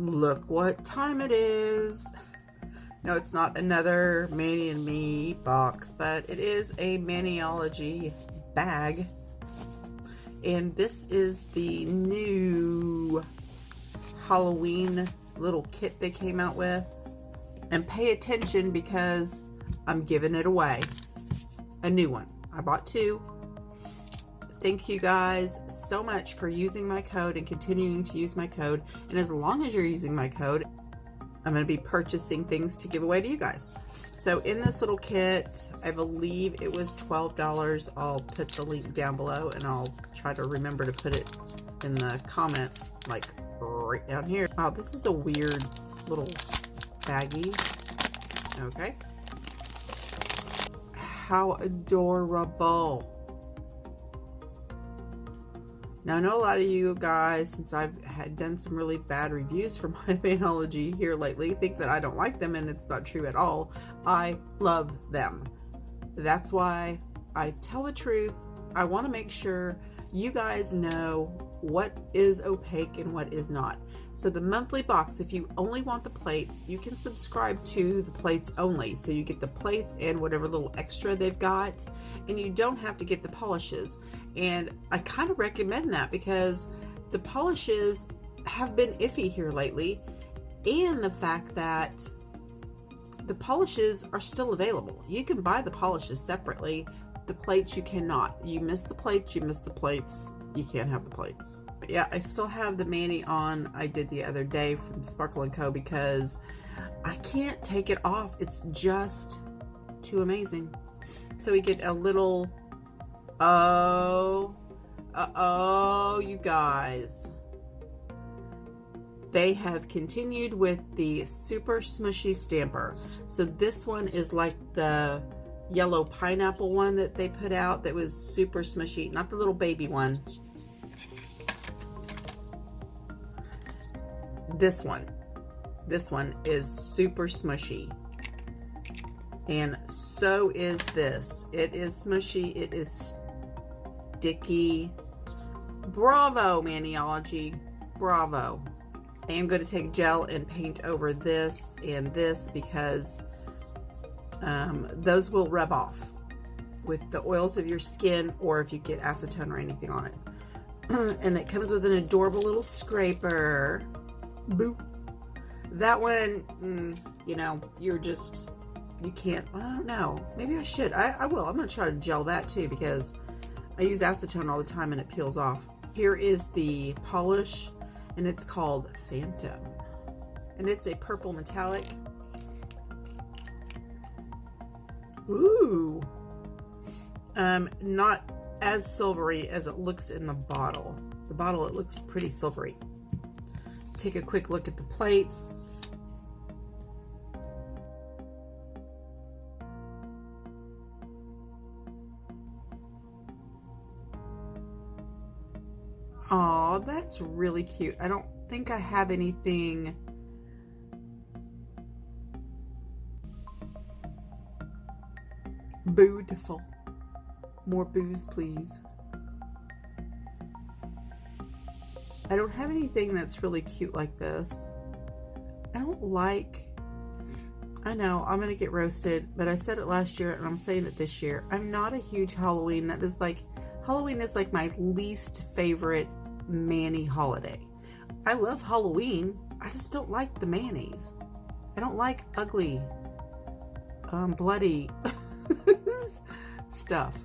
Look what time it is. No, it's not another Mani and Me box, but it is a Maniology bag. And this is the new Halloween little kit they came out with. And pay attention because I'm giving it away. A new one. I bought two. Thank you guys so much for using my code and continuing to use my code. And as long as you're using my code, I'm going to be purchasing things to give away to you guys. So in this little kit, I believe it was $12. I'll put the link down below and I'll try to remember to put it in the comment, like right down here. Wow, this is a weird little baggie. Okay. How adorable. Now, I know a lot of you guys, since I've had done some really bad reviews for my Maniology here lately, think that I don't like them, and it's not true at all. I love them. That's why I tell the truth. I want to make sure you guys know what is opaque and what is not. So the monthly box, if you only want the plates, you can subscribe to the plates only. So you get the plates and whatever little extra they've got, and you don't have to get the polishes. And I kind of recommend that because the polishes have been iffy here lately, and the fact that the polishes are still available. You can buy the polishes separately. The plates you cannot. You miss the plates, you miss the plates. You can't have the plates. But yeah, I still have the Mani on I did the other day from Sparkle & Co. because I can't take it off. It's just too amazing. So we get a little, you guys. They have continued with the super smushy stamper. So this one is like the yellow pineapple one that they put out that was super smushy, not the little baby one. This one is super smushy, and so is this. It is smushy, it is sticky. Bravo, Maniology, bravo. I am going to take gel and paint over this and this because those will rub off with the oils of your skin, or if you get acetone or anything on it. And it comes with an adorable little scraper. Boo. That one, you know, you can't, I don't know. Maybe I should. I will. I'm going to try to gel that too because I use acetone all the time and it peels off. Here is the polish, and it's called Phantom. And it's a purple metallic. Ooh. Not as silvery as it looks in the bottle. The bottle, it looks pretty silvery. Take a quick look at the plates. Aw, that's really cute. I don't think I have anything BOOtiful. More booze, please. I don't have anything that's really cute like this. I know I'm gonna get roasted, but I said it last year and I'm saying it this year. I'm not a huge Halloween. Halloween is like my least favorite Mani holiday. I love Halloween. I just don't like the Manis. I don't like ugly, bloody stuff.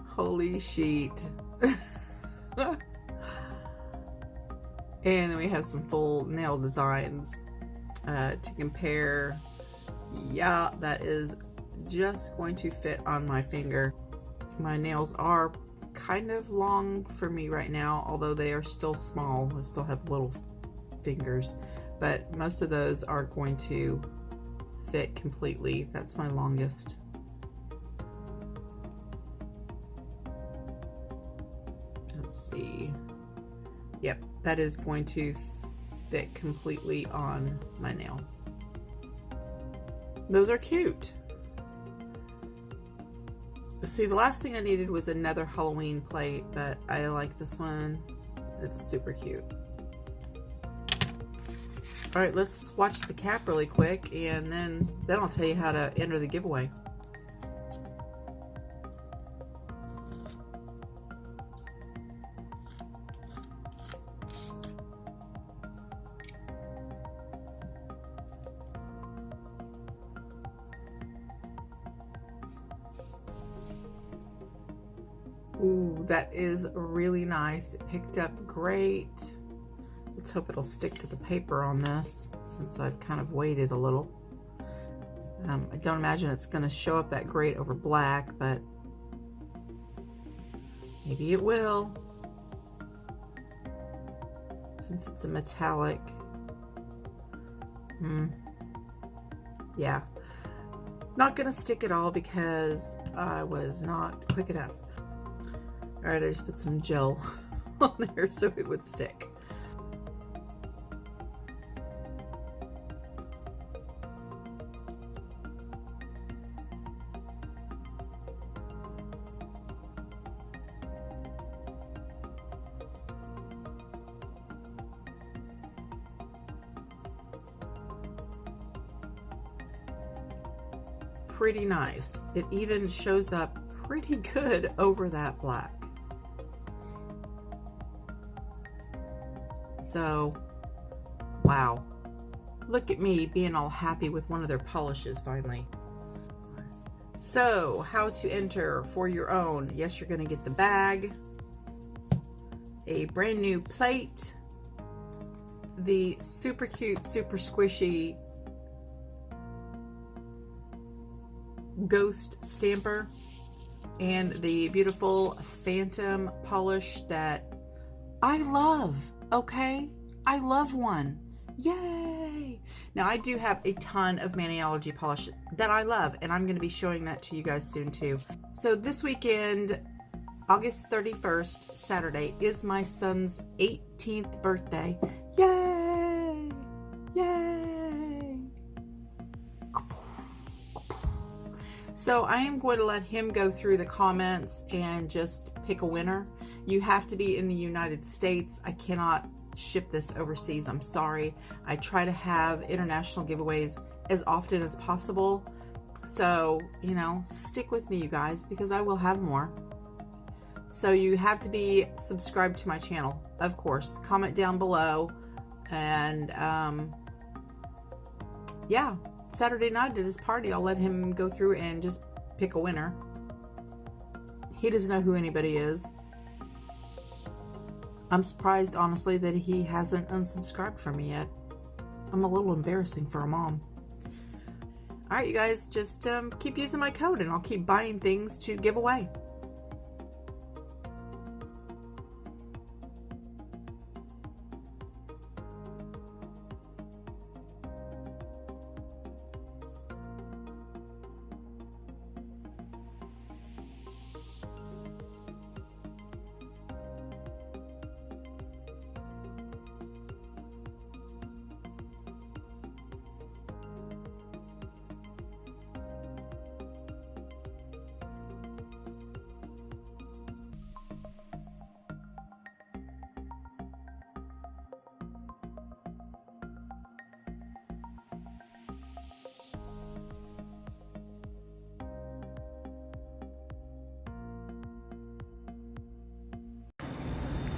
Holy sheet. And then we have some full nail designs to compare. Yeah, that is just going to fit on my finger. My nails are kind of long for me right now, although they are still small. I still have little fingers, but most of those are going to fit completely. That's my longest. Let's see. Yep, that is going to fit completely on my nail. Those are cute. See, the last thing I needed was another Halloween plate, but I like this one. It's super cute. All right, let's swatch the cap really quick, and then I'll tell you how to enter the giveaway. Ooh, that is really nice. It picked up great. Let's hope it'll stick to the paper on this, since I've kind of waited a little. I don't imagine it's going to show up that great over black, but maybe it will, since it's a metallic. Yeah, not going to stick at all because I was not quick enough. All right, I just put some gel on there so it would stick. Pretty nice. It even shows up pretty good over that black. So, wow. Look at me being all happy with one of their polishes finally. So, how to enter for your own. Yes, you're going to get the bag, a brand new plate, the super cute, super squishy ghost stamper, and the beautiful phantom polish that I love. Okay, I love one. Yay! Now I do have a ton of Maniology polish that I love, and I'm going to be showing that to you guys soon too. So this weekend, August 31st, Saturday, is my son's 18th birthday. Yay! Yay! So I am going to let him go through the comments and just pick a winner. You have to be in the United States. I cannot ship this overseas. I'm sorry. I try to have international giveaways as often as possible. So, you know, stick with me, you guys, because I will have more. So you have to be subscribed to my channel, of course. Comment down below. And yeah, Saturday night at his party, I'll let him go through and just pick a winner. He doesn't know who anybody is. I'm surprised, honestly, that he hasn't unsubscribed from me yet. I'm a little embarrassing for a mom. All right, you guys, just keep using my code and I'll keep buying things to give away.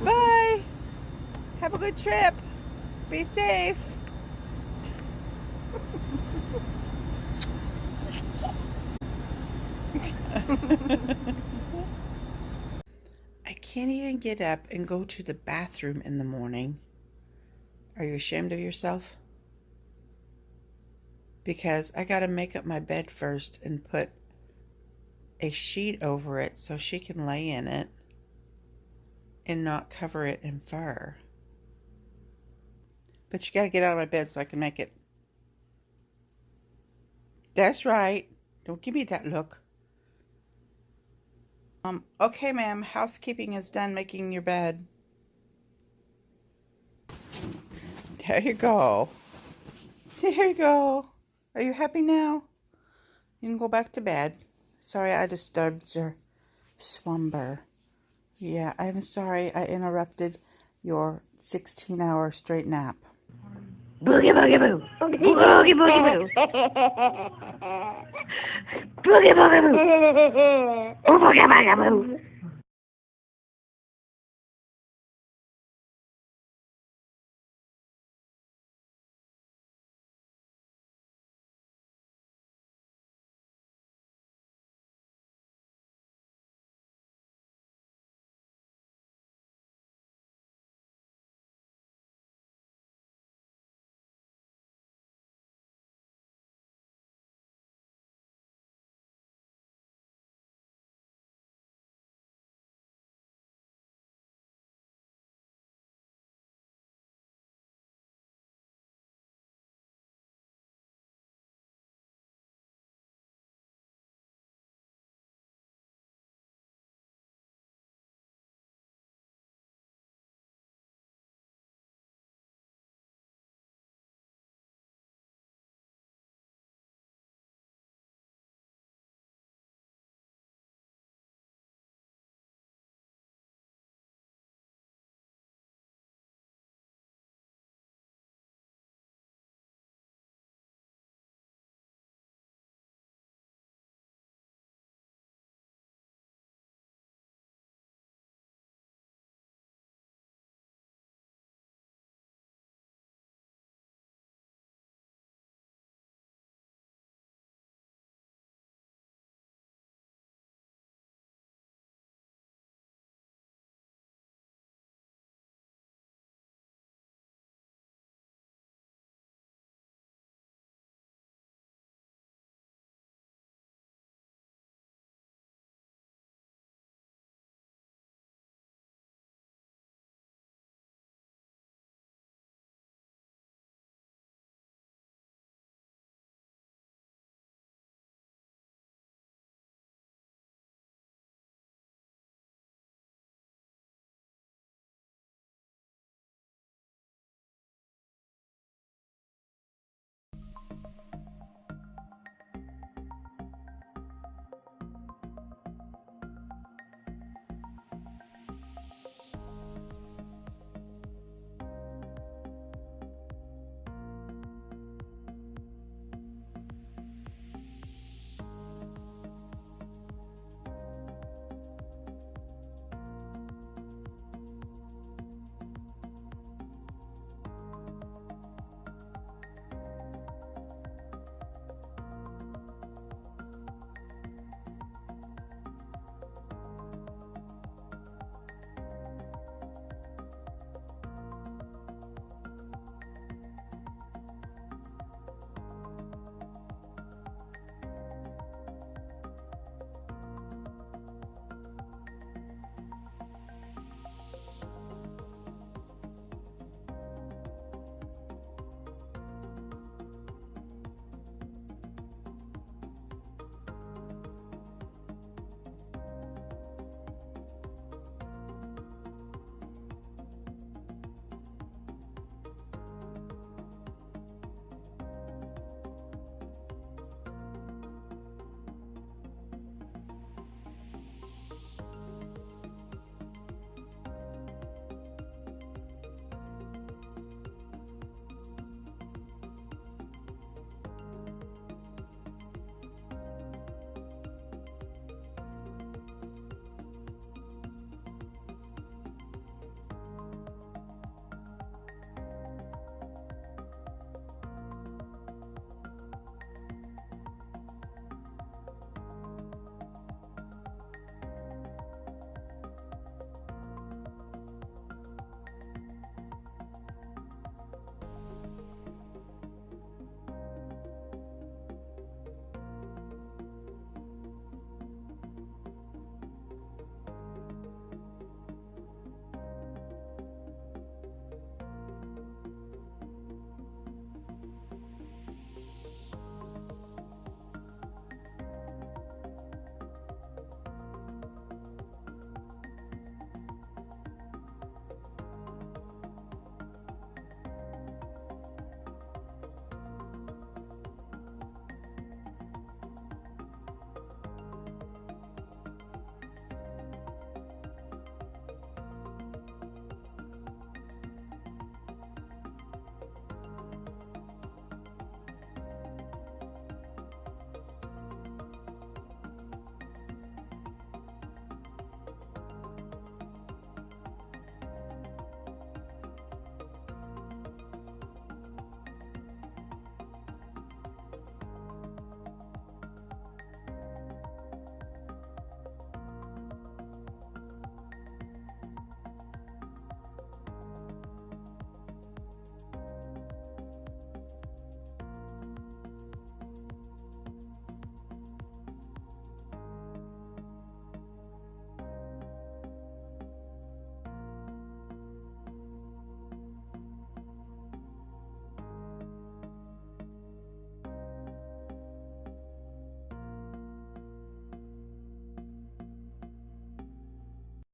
Bye. Have a good trip. Be safe. I can't even get up and go to the bathroom in the morning. Are you ashamed of yourself? Because I gotta make up my bed first and put a sheet over it so she can lay in it and not cover it in fur. But you gotta get out of my bed so I can make it. That's right. Don't give me that look. Okay, ma'am. Housekeeping is done making your bed. There you go. There you go. Are you happy now? You can go back to bed. Sorry I disturbed your slumber. Yeah, I'm sorry I interrupted your 16-hour straight nap. Boogie boogie boo. Boogie boogie boo. Boogie boogie boo. Boogie boogie boo.